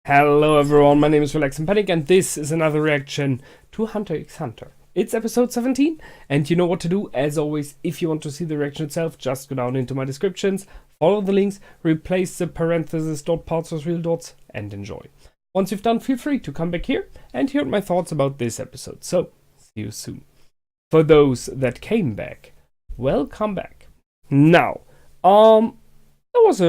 Hello everyone, my name is Relax and Panic and this is another reaction to Hunter x Hunter. It's episode 17 and you know what to do. As always, if you want to see the reaction itself, just go down into my descriptions, follow the links, replace the parentheses, dot parts with real dots and enjoy. Once you've done, feel free to come back here and hear my thoughts about this episode. So, see you soon. For those that came back, welcome back. Now, that was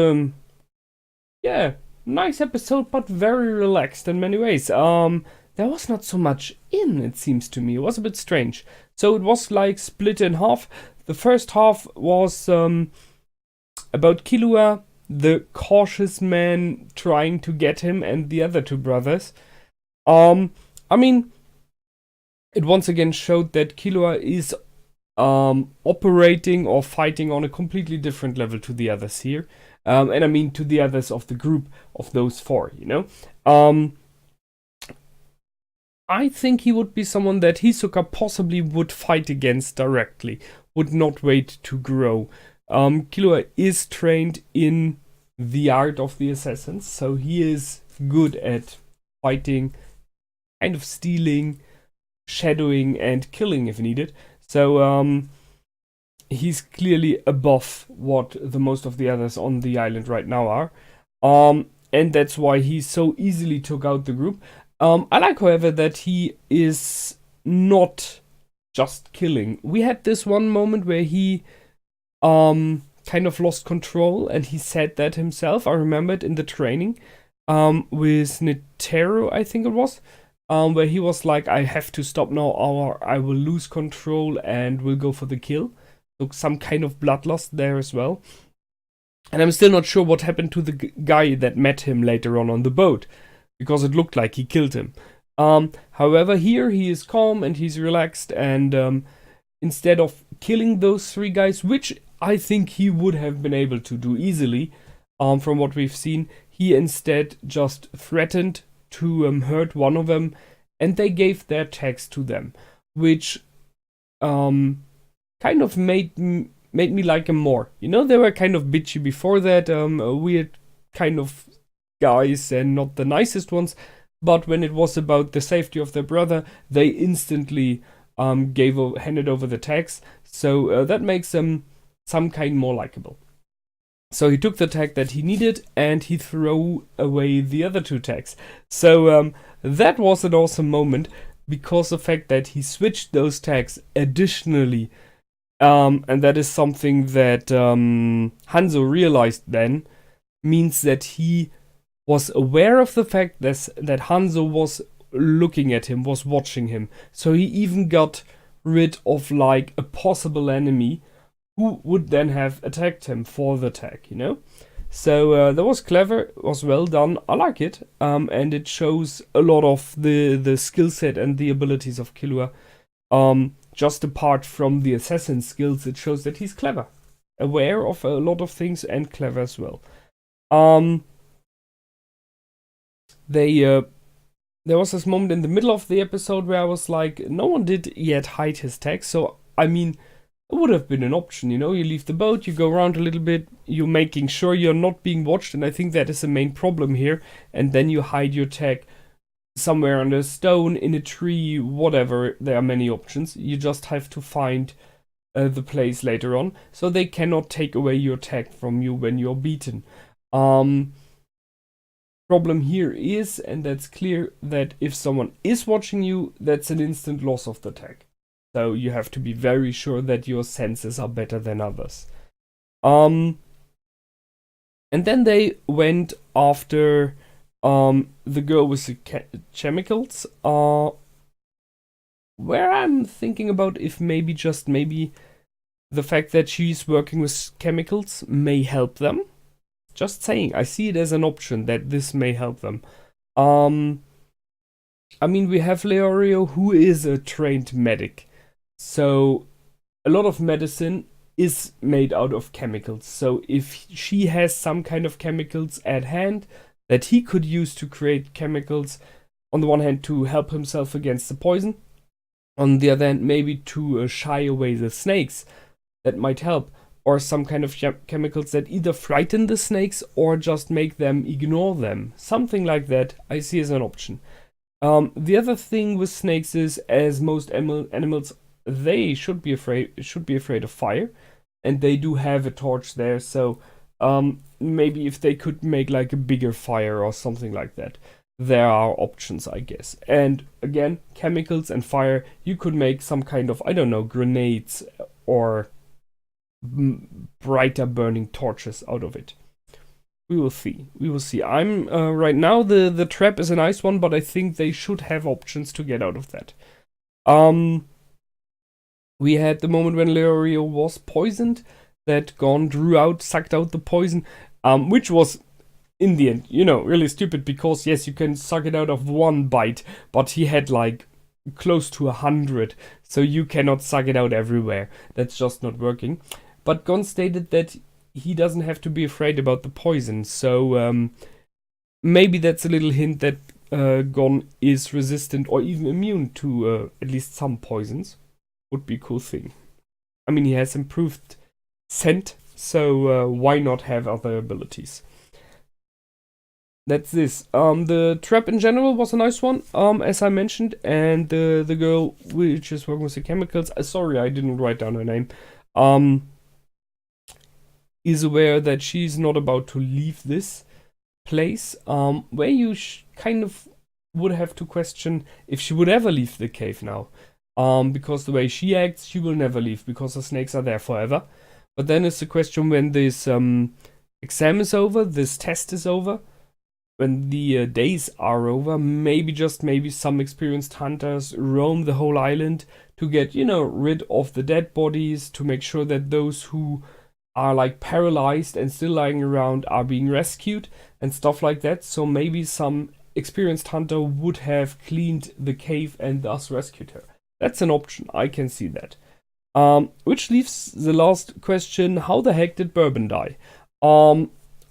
nice episode, but very relaxed in many ways. There was not so much in, it seems to me. It was a bit strange. So it was like split in half. The first half was about Killua, the cautious man trying to get him, and the other two brothers. I mean, it once again showed that Killua is operating or fighting on a completely different level to the others here. And I mean to the others of the group of those four, you know. I think he would be someone that Hisoka possibly would fight against directly, would not wait to grow. Killua is trained in the art of the assassins, so he is good at fighting, kind of stealing, shadowing, and killing if needed. So, he's clearly above what the most of the others on the island right now are. And that's why he so easily took out the group. I like, however, that he is not just killing. We had this one moment where he kind of lost control, and he said that himself. I remember it in the training with Netero, I think it was. Where he was like, I have to stop now or I will lose control and will go for the kill. So some kind of bloodlust there as well. And I'm still not sure what happened to the guy that met him later on the boat, because it looked like he killed him. However, here he is calm and he's relaxed, and instead of killing those three guys, which I think he would have been able to do easily, from what we've seen, he instead just threatened to hurt one of them, and they gave their tags to them, which kind of made me like him more. You know, they were kind of bitchy before that, weird kind of guys and not the nicest ones, but when it was about the safety of their brother, they instantly handed over the tags, so that makes them some kind more likable. So he took the tag that he needed and he threw away the other two tags. So that was an awesome moment, because the fact that he switched those tags additionally, and that is something that Hanzo realized then, means that he was aware of the fact that Hanzo was looking at him, was watching him. So he even got rid of like a possible enemy who would then have attacked him for the tag, you know? So that was clever, it was well done, I like it, and it shows a lot of the skill set and the abilities of Killua. Just apart from the assassin skills, it shows that he's clever, aware of a lot of things, and clever as well. There was this moment in the middle of the episode where I was like, no one did yet hide his tag, so I mean, it would have been an option, you know, you leave the boat, you go around a little bit, you're making sure you're not being watched, and I think that is the main problem here, and then you hide your tag somewhere under a stone, in a tree, whatever. There are many options. You just have to find the place later on, so they cannot take away your tag from you when you're beaten. Problem here is, and that's clear, that if someone is watching you, that's an instant loss of the tag. So you have to be very sure that your senses are better than others. And then they went after the girl with the chemicals, where I'm thinking about if maybe, just maybe, the fact that she's working with chemicals may help them. Just saying, I see it as an option that this may help them. I mean, we have Leorio, who is a trained medic, so a lot of medicine is made out of chemicals. So if she has some kind of chemicals at hand that he could use to create chemicals, on the one hand to help himself against the poison, on the other hand maybe to shy away the snakes, that might help. or some kind of chemicals that either frighten the snakes or just make them ignore them. Something like that I see as an option. The other thing with snakes is, as most animals, they should be afraid of fire, and they do have a torch there. So maybe if they could make like a bigger fire or something like that, there are options, I guess. And again, chemicals and fire, you could make some kind of, I don't know, grenades or brighter burning torches out of it. We will see. We will see. I'm right now, the trap is a nice one, but I think they should have options to get out of that. We had the moment when Leorio was poisoned, that Gon sucked out the poison, which was, in the end, really stupid, because yes, you can suck it out of one bite, but he had like close to 100, so you cannot suck it out everywhere. That's just not working. But Gon stated that he doesn't have to be afraid about the poison, so maybe that's a little hint that Gon is resistant or even immune to at least some poisons. Would be a cool thing. I mean, he has improved scent, so why not have other abilities? That's this. The trap in general was a nice one, as I mentioned, and the girl which is working with the chemicals, sorry, I didn't write down her name, is aware that she's not about to leave this place, where you kind of would have to question if she would ever leave the cave now. Because the way she acts, she will never leave, because the snakes are there forever. But then it's the question, when this exam is over, this test is over, when the days are over, maybe some experienced hunters roam the whole island to get, rid of the dead bodies, to make sure that those who are like paralyzed and still lying around are being rescued and stuff like that. So maybe some experienced hunter would have cleaned the cave and thus rescued her. That's an option, I can see that. Which leaves the last question: how the heck did Bourbon die?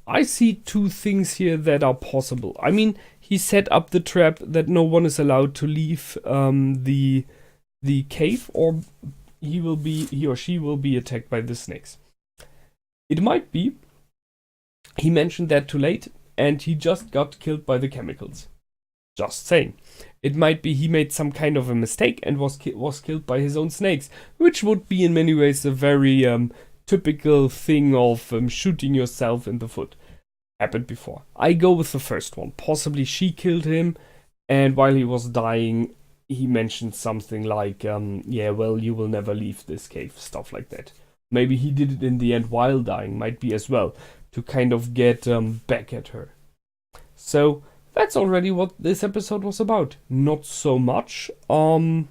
I see two things here that are possible. I mean, he set up the trap that no one is allowed to leave the cave, or he or she will be attacked by the snakes. It might be he mentioned that too late and he just got killed by the chemicals. Just saying. It might be he made some kind of a mistake and was killed by his own snakes, which would be in many ways a very typical thing of shooting yourself in the foot. Happened before. I go with the first one. Possibly she killed him, and while he was dying, he mentioned something like, yeah, well, you will never leave this cave, stuff like that. Maybe he did it in the end while dying, might be as well, to kind of get back at her. So that's already what this episode was about. Not so much, but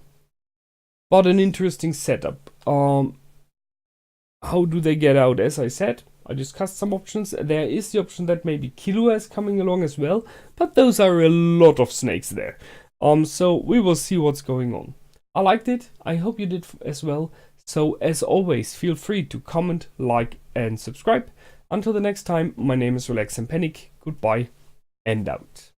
an interesting setup. How do they get out? As I said, I discussed some options. There is the option that maybe Killua is coming along as well, but those are a lot of snakes there. So we will see what's going on. I liked it. I hope you did as well. So as always, feel free to comment, like, and subscribe. Until the next time, my name is Relax and Panic. Goodbye and out.